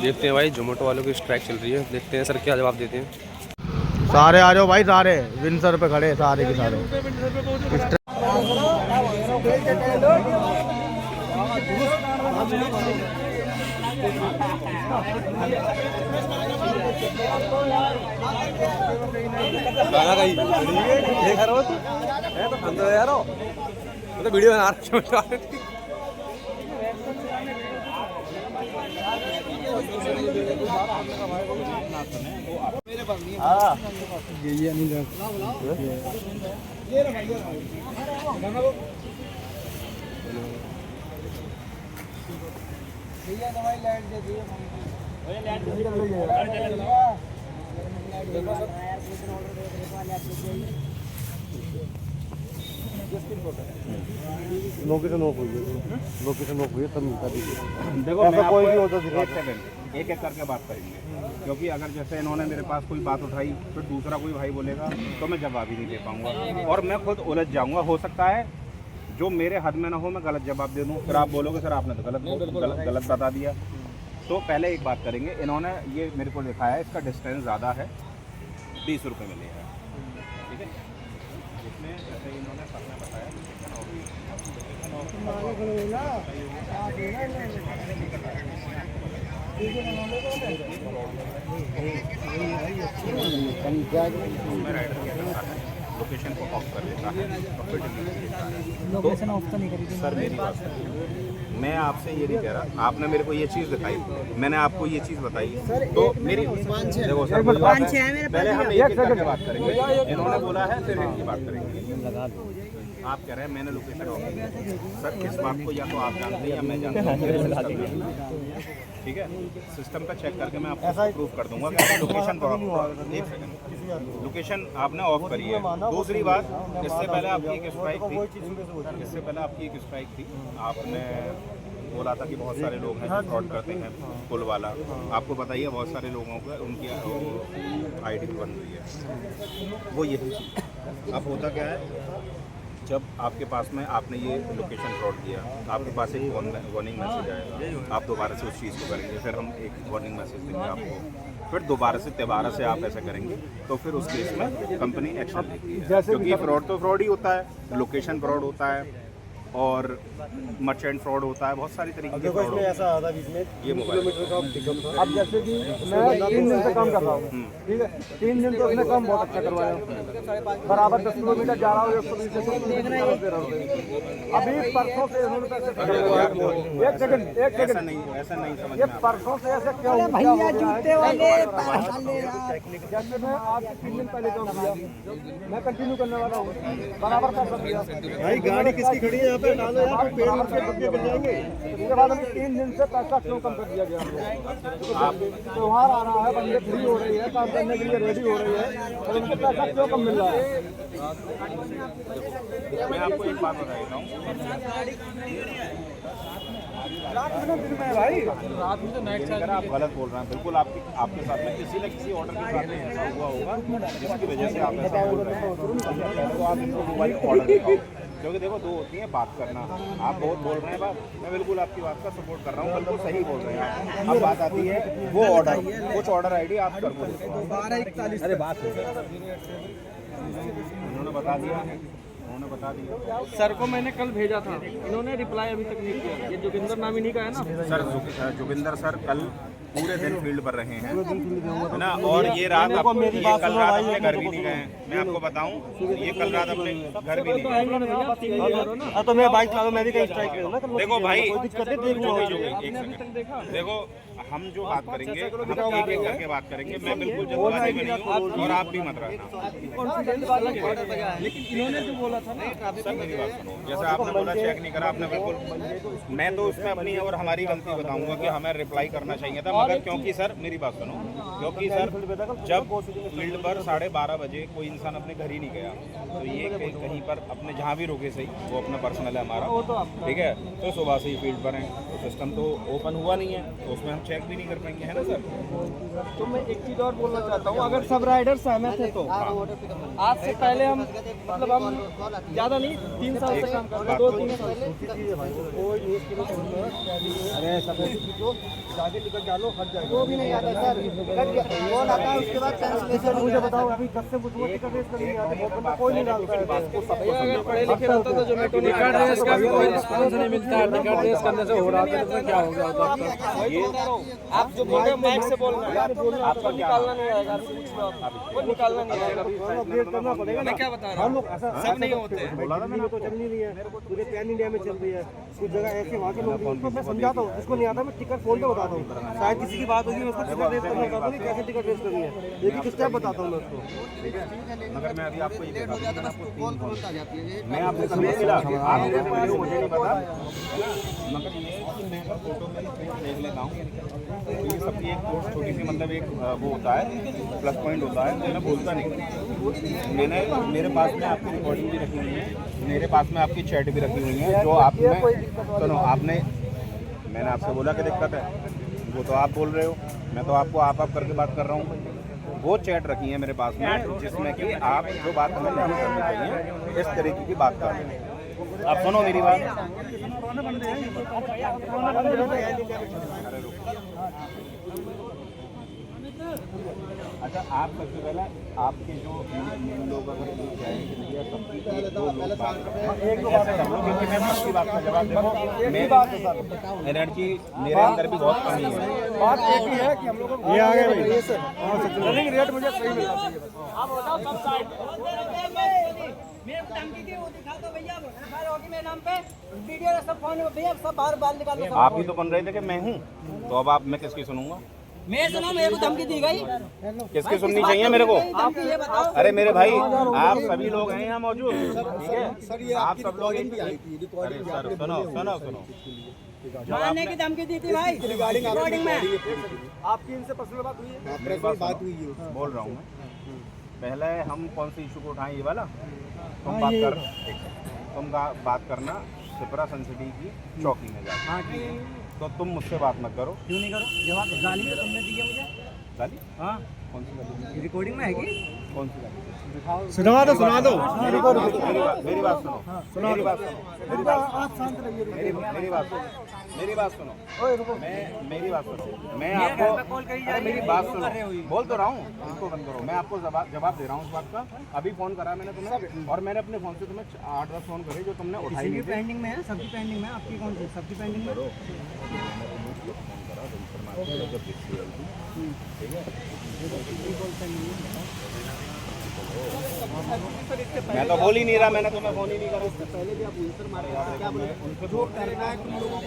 देखते हैं भाई, जोमेटो वालों की स्ट्राइक चल रही है, देखते हैं सर क्या जवाब देते हैं। सारे आ जाओ भाई, सारे विंसर पे खड़े सारे के सारे। तो वीडियो बना रहा है। लोकेशन ऑफ हुई है, लोकेशन ऑफ हुई है तब मिलता दीजिए। देखो ऐसा कोई भी होता दिखा। एक सेकंड, एक एक करके बात करेंगे, क्योंकि अगर जैसे इन्होंने मेरे पास कोई बात उठाई फिर दूसरा कोई भाई बोलेगा तो मैं जवाब ही नहीं दे पाऊंगा और मैं खुद उलझ जाऊंगा। हो सकता है जो मेरे हद में ना हो मैं गलत जवाब दे दूँ, फिर आप बोलोगे सर आपने तो गलत बता दिया। तो पहले एक बात करेंगे, इन्होंने ये मेरे को दिखाया है, इसका डिस्टेंस ज़्यादा है, 20 रुपये मिलेगा, ठीक है। इसमें जैसे इन्होंने सबने बताया लोकेशन को ऑफ कर देता है और फिर लोकेशन ऑफ तो नहीं करी सर। मेरी बात सुनिए, मैं आपसे ये नहीं कह रहा, आपने मेरे को ये चीज़ दिखाई, मैंने आपको ये चीज़ बताई, तो मेरी देखो सर पहले हम एक करके बात करेंगे। इन्होंने बोला है फिर इनकी बात करेंगे। आप कह रहे हैं मैंने लोकेशन ऑफ की सर, इस बात को या तो आप जानते हैं या मैं जानता हूँ, ठीक है। सिस्टम का चेक करके मैं आपको प्रूफ कर दूंगा कि लोकेशन ऑफ। एक सेकंड, लोकेशन आपने ऑफ करी है। दूसरी बात, इससे पहले आपकी एक स्ट्राइक थी, इससे पहले आपकी एक स्ट्राइक थी, आपने बोला था कि बहुत सारे लोग हैं जो फ्रॉड करते हैं पुल वाला। आपको पता ही है बहुत सारे लोगों का उनकी आईडी बन रही है, वो यही चीज़। अब होता क्या है, जब आपके पास में आपने ये लोकेशन फ्रॉड किया, आपके पास एक वार्निंग मैसेज आएगा, आप दोबारा से उस चीज़ को करेंगे, फिर हम एक वार्निंग मैसेज देंगे आपको, फिर दोबारा से आप ऐसा करेंगे तो फिर उस केस में कंपनी एक्शन लेती है। क्योंकि फ्रॉड तो फ्रॉड ही होता है, लोकेशन फ्रॉड होता है और मर्चेंट फ्रॉड होता है, बहुत सारी तरीके के फ्रॉड। ऐसा आता बीच में ये किलोमीटर का टिकट। अब जैसे कि मैं 3 दिन से काम कर रहा हूँ, ठीक है, 3 दिन तो उसने काम बहुत अच्छा करवाया, बराबर 10 किलोमीटर जा रहा हूँ, 120 अभी परसों से उन्होंने पैसे। एक सेकंड ऐसा नहीं समझ ये परसों से ऐसे क्या हो भैया जूते वाले जैसे मैं आज 3 दिन पहले काम किया, मैं कंटिन्यू करने वाला हूँ, बराबर कर दिया। भाई गाड़ी किसकी खड़ी है पे डालो यार, पेड़ के पत्ते गिर जाएंगे। उसके बाद हमें 3 दिन से पैसा क्यों कम कर दिया गया? त्योहार आ रहा है, बंदे फ्री हो रही है, काम करने के लिए रेडी हो रही है, और उनको पैसा क्यों कम मिल रहा है? मैं आपको एक बात बता देता हूँ, भाई रात में तो नाइट अगर आप गलत बोल रहे हैं, बिल्कुल आपके साथ में किसी न किसी ऑर्डर के साथ में ऐसा हुआ होगा जिसकी वजह से आप ऐसा बोल रहे हैं। तो आप इनको मोबाइल ऑर्डर दिखाओ, क्योंकि देखो दो होती है बात करना। आप बहुत बोल रहे हैं बात, मैं बिल्कुल आपकी बात का सपोर्ट कर रहा हूँ, बिल्कुल सही बोल रहे हैं आप। अब बात आती है वो ऑर्डर, कुछ ऑर्डर आईडी आप कर बोलते। अरे बात उन्होंने बता दिया, सर को मैंने कल भेजा था, इन्होंने रिप्लाई अभी तक नहीं किया। ये जोगिंदर नामी का है ना सर, जोगिंदर सर कल पूरे दिन फील्ड पर रहे हैं ना, और ये रात आप ये कल रात अपने घर भी नहीं गए हैं। मैं आपको बताऊं, ये कल रात अपने घर भी नहीं गए। तो मैं बाइक चला, मैं भी कहीं स्ट्राइक करूँ ना। देखो भाई, एक सेकंड, देखो हम जो बात करेंगे हम एक एक करके बात करेंगे। मैं बिल्कुल जल्दबाजी में नहीं हूँ और आप भी मत रहना। लेकिन इन्होंने जो बोला था ना, सर मेरी बात सुनो, जैसे आपने बोला चेक नहीं करा आपने, बिल्कुल मैं तो उसमें अपनी और हमारी गलती बताऊंगा कि हमें रिप्लाई करना चाहिए था, मगर क्योंकि सर मेरी बात सुनो, क्योंकि सर जब फील्ड पर 12:30 बजे कोई इंसान अपने घर ही नहीं गया, तो ये कहीं पर अपने जहाँ भी रोके सही, वो अपना पर्सनल है हमारा, ठीक है। तो सुबह से ही फील्ड पर हैं, तो सिस्टम तो ओपन हुआ नहीं है, तो उसमें हम चेक भी नहीं कर पाएंगे, है ना सर। तो मैं एक चीज़ और बोलना चाहता हूँ, अगर सब राइडर सहमत है तो आज से पहले हम मतलब हम ज़्यादा नहीं 3 साल से काम कर रहे हैं, 2-3 साल से। अरे सब जाके टिकट डालो, तो हट जाएगा। वो भी नहीं आता सर, कॉल आता है उसके बाद कैंसिलेशन हो मुझे जाता बताओ अभी 10 से मुझे टिकट रेस करनी आती है, बंदा कोई नहीं डालता है। भैया अगर पढ़े लिखे रहता तो जोमेटो नहीं टिकट रेस का भी कोई रिस्पॉन्स नहीं मिलता है। टिकट रेस करने से हो रहा था तो क्या हो गया होता। आप जो बोल रहे हो माइक से बोल रहे हैं, आपको निकालना नहीं आएगा, वो निकालना नहीं आएगा। वेट करना पड़ेगा। मैं क्या बता रहा हम हूँ, लोग ऐसा सब नहीं होते हैं। मैंने तो चलनी नहीं है, मुझे पैन इंडिया में चल रही है, कुछ जगह ऐसे वहाँ के लोग भी, उसको मैं समझाता हूँ, जिसको नहीं आता मैं टिकट फोन पे बताता हूँ। शायद किसी की बात होगी, मैं उसको टिकट रेस करना चाहता हूँ कि कैसे टिकट रेस करनी है, लेकिन किस टाइप बताता हूँ मैं उसको। मगर मैं अभी आपको ये लेट हो जाता है बस कॉल तुरंत आ जाती है। मैं आपको समझ मिला आप मुझे बोले हो, मुझे नहीं पता, मगर ये है कि मैं अगर फोटो में देख लेता हूँ तो ये सबकी एक छोटी सी मतलब एक वो होता है, प्लस पॉइंट होता है, मैं बोलता नहीं। मैंने मेरे पास में आपकी रिकॉर्डिंग भी रखी हुई है, मेरे पास में आपकी चैट भी रखी हुई है, जो आपने सुनो आपने मैंने आपसे बोला कि दिक्कत है, वो तो आप बोल रहे हो, मैं तो आपको आप करके बात कर रहा हूँ। वो चैट रखी है मेरे पास में जिसमें कि आप जो बात हमें नहीं करनी चाहिए इस तरीके की बात कर रहे हैं। आप सुनो मेरी बात। अच्छा आप सबसे पहले आपके जो लोग अगर जाएंगे सबकी एक दो लोग बात ऐसे कर लो, क्योंकि मैं सबकी बात का जवाब देखो, मेरी एनर्जी मेरे अंदर भी बहुत कमी है। बात एक ही है कि हम लोग ये आ गए भाई सर, रनिंग रेट मुझे सही मिलना चाहिए। आप बताओ सब साइड मेरे को धमकी दी, वो दिखा दो भैया, एफआईआर होगी मेरे नाम पे, वीडियो सब फोन में भैया सब बाहर बाहर निकालो। आप ही तो बन रहे थे कि मैं हूँ, तो अब आप मैं किसकी सुनूंगा? मैं सुनो, मेरे को धमकी दी गई, किसकी सुननी चाहिए मेरे को? आप ये बताओ। अरे मेरे भाई आप सभी लोग हैं यहाँ मौजूद, ठीक है? आप सब लोग अरे सर सुनो सुनो सुनो, मारने की धमकी दी थी भाई रिकॉर्डिंग में। आपकी इनसे पर्सनल बात हुई है? बात हुई है, बोल रहा हूँ मैं। पहले हम कौन सी इशू को उठाएं, ये वाला तुम बात कर, तुम बात करना सिपरा संसिटी की चौकी में जा, तो तुम मुझसे बात मत करो। क्यों नहीं करो? जवाब गाली तो तुमने दी है मुझे। गाली? हाँ कौन सी गाली? रिकॉर्डिंग में है कि कौन सी गाली? सुना दो मेरी बात सुनो, मेरी बात सुनो, मेरी बात सुनो, मेरी बात सुनो, मेरी बात सुनो, मेरी बात सुनो, मैं आपको अरे मेरी बात सुनो, बोल तो रहा हूँ, इसको बंद करो। मैं आपको जवाब दे रहा हूँ इस बात का। अभी फोन करा मैंने तुम्हें, और मैंने अपने फोन से तुम्हें 8-10 फोन करे जो तुमने उठाई नहीं थी। पेंडिंग में है, सबकी पेंडिंग में, आपकी कौन सी सबकी पेंडिंग में? मैं तो बोल ही नहीं रहा, मैंने तुम्हें फोन ही नहीं करा। पहले भी आप उनसे मारे क्या बोले, जो करना है तुम लोगों को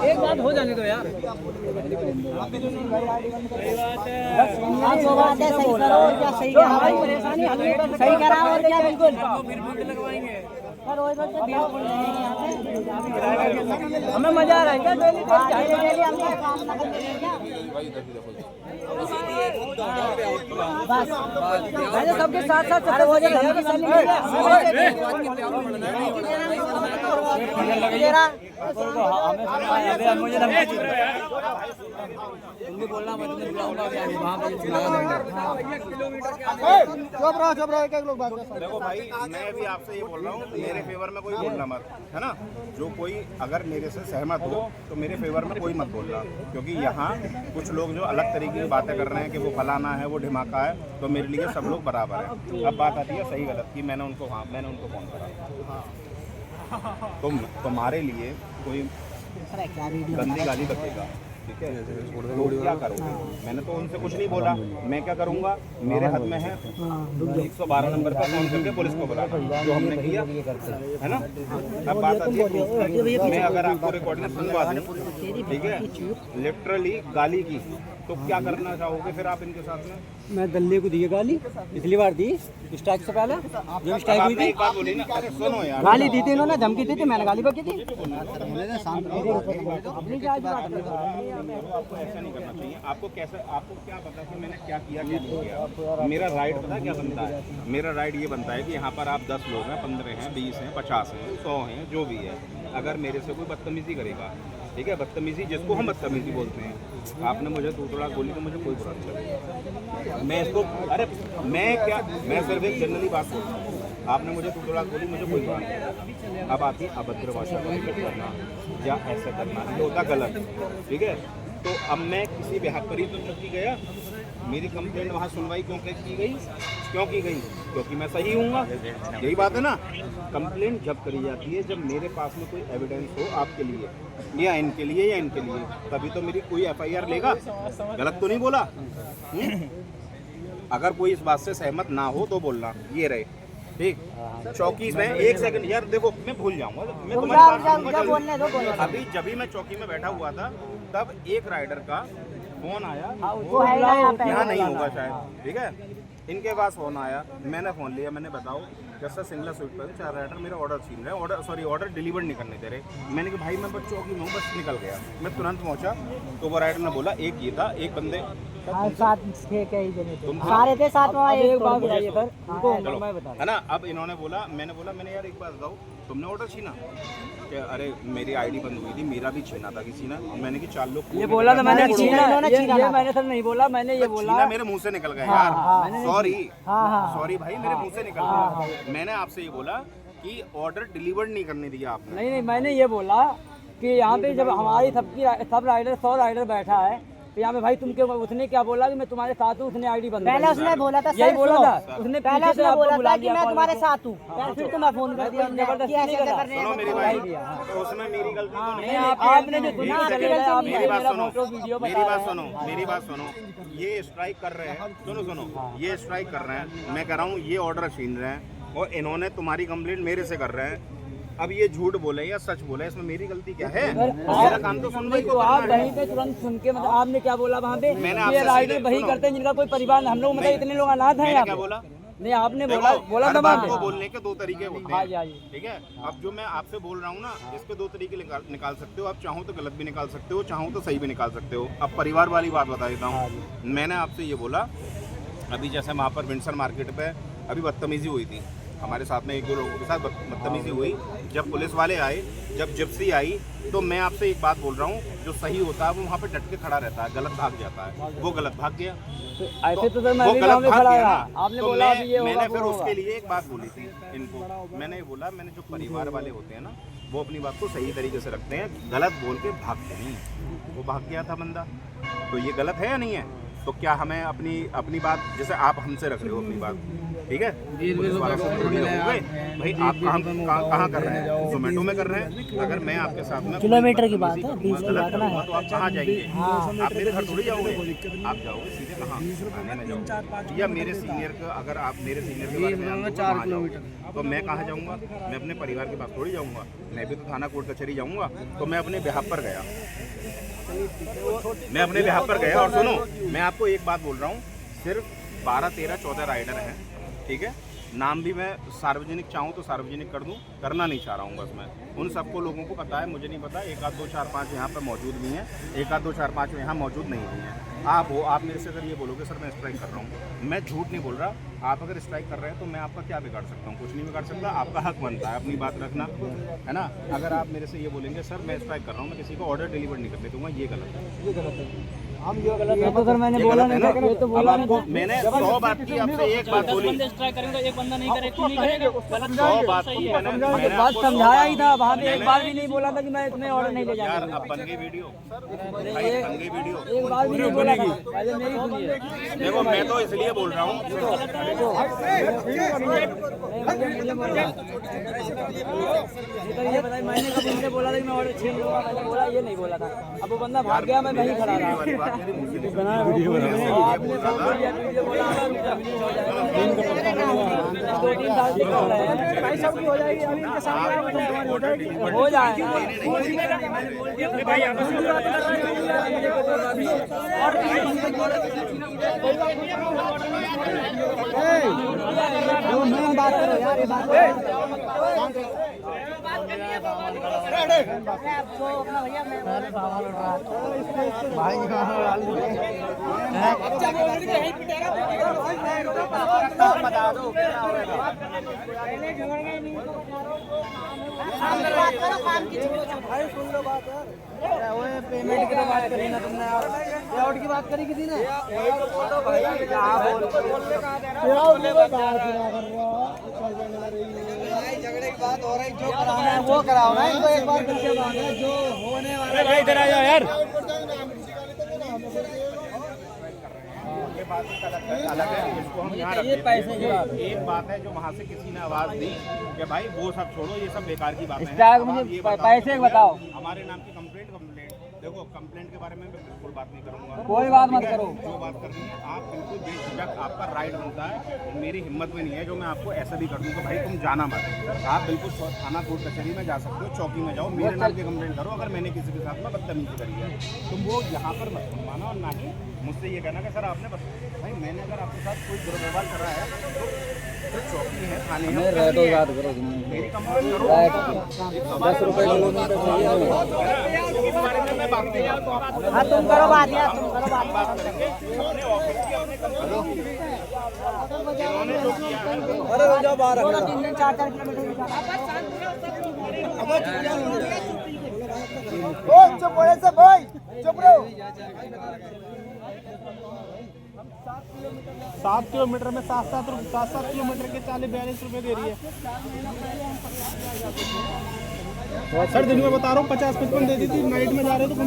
एक बात हो जाने दो यार। आप जो बात है सही करो, क्या सही करा भाई, परेशानी सही करा और क्या बिल्कुल लगवाएंगे सर। हमें मजा आ रहा है क्या? डेली डेली हम काम ना करते क्या? बस मैंने सबके साथ साथ चलते हो जाए। बोलना चुप रहो एक लोग बात कर। देखो भाई मैं भी आपसे ये बोल रहा हूँ, मेरे फेवर में कोई बोलना मत, है ना? जो कोई अगर मेरे से सहमत हो तो मेरे फेवर में कोई मत बोलना, क्योंकि यहाँ कुछ लोग जो अलग तरीके की बातें कर रहे हैं कि वो फलाना है, वो ढिमाका है, तो मेरे लिए सब लोग बराबर है। अब बात आती है सही गलत की, मैंने उनको फोन करा, तुम्हारे लिए कोई गंदी गाली बकेगा, ठीक है? तो क्या करोगे? मैंने तो उनसे कुछ नहीं बोला, मैं क्या करूँगा? मेरे हाथ में है 112 नंबर पर फोन करके पुलिस को बुलाना, जो हमने किया है ना। अब बात आती है, मैं अगर आपको रिकॉर्डिंग सुनवा दूँ, ठीक है, लिटरली गाली की, तो क्या करना चाहोगे फिर आप इनके साथ में? मैं दल्ले को दी गाली, पिछली बार दी स्ट्राइक से पहले, जो स्ट्राइक हुई थी एक बात बोली ना, अरे सुनो यार, गाली दी थी इन्होंने, धमकी दी थी, मैंने गाली बकी थी। आपको ऐसा नहीं करना चाहिए। आपको क्या पता कि मैंने क्या किया क्या नहीं किया? मेरा राइट पता क्या बनता है? मेरा राइट ये बनता है कि यहाँ पर आप 10 लोग हैं, 15 हैं, 20 हैं, 50 हैं, 100 हैं, जो भी है, अगर मेरे से कोई बदतमीजी करेगा, ठीक है, बदतमीजी जिसको हम बदतमीजी बोलते हैं, आपने मुझे दूसरा बोली तो मुझे कोई बुरा नहीं लगेगा। मैं इसको मैं सिर्फ एक जनरली बात बोलता हूँ। आपने मुझे तू तड़ाक बोली, मुझे कोई बात नहीं। अब आती अभद्र भाषा का प्रयोग करना या ऐसा करना, ये होता गलत, ठीक है। तो अब मैं किसी बिहार पर ही तो चुकी गया, मेरी कंप्लेंट वहाँ सुनवाई क्यों की गई? क्योंकि मैं सही हूँगा, यही बात है ना। कंप्लेंट जब करी जाती है जब मेरे पास में कोई एविडेंस हो आपके लिए या इनके लिए, तभी तो मेरी कोई FIR लेगा। गलत तो नहीं बोला? अगर कोई इस बात से सहमत ना हो तो बोलना, ये रहे, ठीक। चौकी में 1 सेकंड यार, देखो मैं भूल जाऊंगा, मैं तुम्हारी बात सुनूंगा। अभी जब भी मैं चौकी में बैठा हुआ था तब एक राइडर का फोन आया, यहाँ नहीं होगा शायद, ठीक है। इनके पास फोन आया, मैंने फोन लिया, मैंने बताओ जैसा सिंगला स्विफ्ट पर 4 राइडर मेरा ऑर्डर छीन रहे, ऑर्डर डिलीवर नहीं करने दे रहे। मैंने कहा भाई मैं बस चौकी में हूँ, बस निकल गया। मैं तुरंत पहुँचा तो वो राइडर ने बोला एक ये था, एक बंदे सारे थे साथ में, एक बात बताइए सर, है ना। अब इन्होंने बोला, मैंने यार एक बात बताओ, तुमने ऑर्डर छीना क्या? अरे मेरी ID बंद हुई थी, मेरा भी छीना था किसी ने। मैंने कि 4 लोग ये बोला था मैंने छीना, ये मैंने सर नहीं बोला, मैंने ये बोला छीना मेरे मुंह से निकल गया यार, सॉरी भाई, मेरे मुंह से निकल गया। मैंने आपसे ये बोला कि ऑर्डर डिलीवर नहीं करने दिया आपने। नहीं, मैंने ये बोला कि यहाँ पे जब हमारी सब राइडर 100 राइडर बैठा है तो यहाँ पे भाई तुम क्यों? उसने क्या बोला कि मैं तुम्हारे साथ हूँ, उसने ID बंद पहले उसने बोला था, यही बोला था उसने, पहले उसने बोला था कि मैं तुम्हारे साथ हूँ, फिर तुम्हें फोन कर दिया, जबरदस्ती नहीं करा। सुनो मेरी भाई, तो उसमें मेरी गलती तो नहीं है। आपने जो सुना, मेरी बात सुनो, ये स्ट्राइक कर रहे हैं, सुनो, ये स्ट्राइक कर रहे हैं, मैं कह रहा हूँ ये ऑर्डर छीन रहे हैं और इन्होंने तुम्हारी कंप्लेंट मेरे से कर रहे हैं। अब ये झूठ बोले या सच बोले, इसमें मेरी गलती क्या है? मेरा काम तो सुनवाई को आप करना है। वहीं पे तुरंत सुन के, मतलब आपने क्या बोला वहाँ पे? मैंने ये आपसे राइडर वही करते हैं जिनका कोई परिवार, हम लोग मतलब इतने लोग अनाथ हैं यहाँ क्या पे। बोला? नहीं, आपने देखो, बोला हर था बात वहाँ को पे। बोलने के 2 तरीके होते हाँ हैं, जी, हाँ जी। ठीक है। अब जो मैं आपसे बोल रहा हूँ ना, इसके 2 तरीके निकाल सकते हो आप, चाहो तो गलत भी निकाल सकते हो, चाहो तो सही भी निकाल सकते हो। अब परिवार वाली बात बता देता हूँ। मैंने आपसे ये बोला, अभी जैसे वहाँ पर विंडसर मार्केट पे अभी बदतमीजी हुई थी, हमारे साथ में 1-2 लोगों के साथ बदतमीजी हुई। जब पुलिस वाले आए, जब जिप्सी आई, तो मैं आपसे एक बात बोल रहा हूँ, जो सही होता है वो वहाँ पे डट के खड़ा रहता है, गलत भाग जाता है, वो गलत भाग गया। ऐसे तो मैं वो भी गलत वहाँ पे भाग खड़ा गया था, ना। आपने तो बोला अभी ये मैंने होगा, फिर वो उसके होगा। लिए एक बात बोली थी इनको, मैंने ये बोला, मैंने जो परिवार वाले होते हैं ना, वो अपनी बात को सही तरीके से रखते हैं, गलत बोल के भागते नहीं। वो भाग गया था बंदा, तो ये गलत है या नहीं है? तो क्या हमें अपनी बात, जैसे आप हमसे रख रहे हो अपनी बात, ठीक है, पुलिस वालों से थोड़ी ना हो गए भाई। आप कहाँ कर रहे हैं? जोमेटो में कर रहे हैं। अगर मैं आपके साथ में किलोमीटर की बात है, 20 की गलत बात ना करूँगा है। तो आप कहाँ जाएंगे? आप मेरे घर थोड़ी जाओगे, आप जाओगे सीधे कहाँ? थाने में जाओगे। या मेरे सीनियर का, अगर आप मेरे सीनियर के बारे में जानते हो, 4 किलोमीटर, तो मैं कहाँ जाऊँगा? मैं अपने परिवार के पास थोड़ी जाऊँगा, मैं भी तो थाना कोर्ट कचहरी जाऊँगा। तो मैं अपने बिहाफ पर गया, और सुनो, मैं आपको एक बात बोल रहा हूँ, सिर्फ 12, 13, 14 राइडर हैं, ठीक है। नाम भी मैं सार्वजनिक चाहूँ तो सार्वजनिक कर दूँ, करना नहीं चाह रहा हूँ बस मैं। उन सबको लोगों को पता है, मुझे नहीं पता। 1 आध 2 4 5 यहाँ पर मौजूद भी हैं, 1 आध 2 4 5 यहाँ मौजूद नहीं भी हैं। आप मेरे से अगर ये बोलोगे सर मैं स्ट्राइक कर रहा हूँ, मैं झूठ नहीं बोल रहा। आप अगर स्ट्राइक कर रहे हैं तो मैं आपका क्या बिगाड़ सकता हूँ? कुछ नहीं बिगाड़ सकता। आपका हक बनता है अपनी बात रखना, है ना। अगर आप मेरे से ये बोलेंगे सर मैं स्ट्राइक कर रहा हूँ, मैं किसी को ऑर्डर डिलीवर नहीं करने दूंगा, ये गलत है। ये तो सर मैंने बोला नहीं था, ये तो बोला नहीं था। मैंने 100 बात की, आपसे एक बात बोली। 1 बंदा नहीं करे, क्यों नहीं करेगा? 100 बात की मैंने बात समझाया ही था वहाँ पे, एक बार भी नहीं बोला था कि मैं इसमें ऑर्डर नहीं ले यार। जाऊंगा। अब बन गई वीडियो, भाई बन गई वीडियो। एक बार भी नहीं बोला था, पहले मेरी सुनिए। देखो मैं तो इसलिए बोल रहा हूँ, ये बताइए, मैंने कभी मुझे बोला था कि मैं ऑर्डर छीन लूंगा, मैंने बोला ये नहीं बोला था। अब वो बंदा भाग गया, मैं वहीं खड़ा रहा। वाली बात मेरी मुझे नहीं सुनी। वीडियो बना रहे हैं, आपने वीडियो बोला होगा, मेरा वीडियो हो जाएगा। 2-3 साल से कर रहे हैं भाई, सब हो जाएगी अभी इनके सामने हो जाएगा। भाई आपस में बात करो यार, ये बात जो अपना भैया मैं सामान उड़ रहा है भाई बता दो काम की भाई सुन लो बात यार ओए पेमेंट की तो बात करी ना तुमने यार पेआउट की बात करी किसी ने यही तो बोल दो भाई क्या बोलने का बोलने बात कर रहा है झगड़े की बात हो रही जो कराना है वो कराओ ना इनको एक बार करके बात है जो होने वाला है भाई इधर आ जाओ यार। ये बात अलग है, इसको हम यहाँ ये पैसे की बात एक बात है जो वहाँ से किसी ने आवाज दी कि भाई वो सब छोड़ो, ये सब बेकार की बातें हैं। स्टॉक अब मुझे आप ये पैसे बताओ। हमारे नाम की कंप्लेंट देखो, कंप्लेंट के बारे में मैं बिल्कुल बात नहीं करूंगा, कोई बात मत करो। जो बात करनी है आप बिल्कुल बेझिझक, आपका राइट बनता है। मेरी हिम्मत में नहीं है जो मैं आपको ऐसा भी कर दूँ कि भाई तुम जाना मत। आप बिल्कुल थाना कोर्ट कचहरी में जा सकते हो, चौकी में जाओ, मेरे नाम की कंप्लेंट करो अगर मैंने किसी के साथ में बदतमीजी करी है। तुम वो यहाँ पर मत बनवाना और ना ही मुझसे ये कहना कि सर आपने भाई मैंने अगर आपके साथ कोई दुर्व्यवहार करा है तो चौकी है, थाने हैं, याद करो तुम मेरी कंप्लेंट करो। 10 रुपए किलोमीटर चाहिए। हाँ तुम करो बात यार तुम करो बात अपने ऑफिस की अपने कंपनी की अरे हो जाओ बाहर 2-3 4 किलोमीटर ओ चुप हो ऐसे भाई चुप रहो। 7 किलोमीटर में 7 किलोमीटर के 40-42 रुपए दे रही है सर। दिन में बता रहा हूँ 50-55 दे दी थी, नाइट में जा रहे हो तो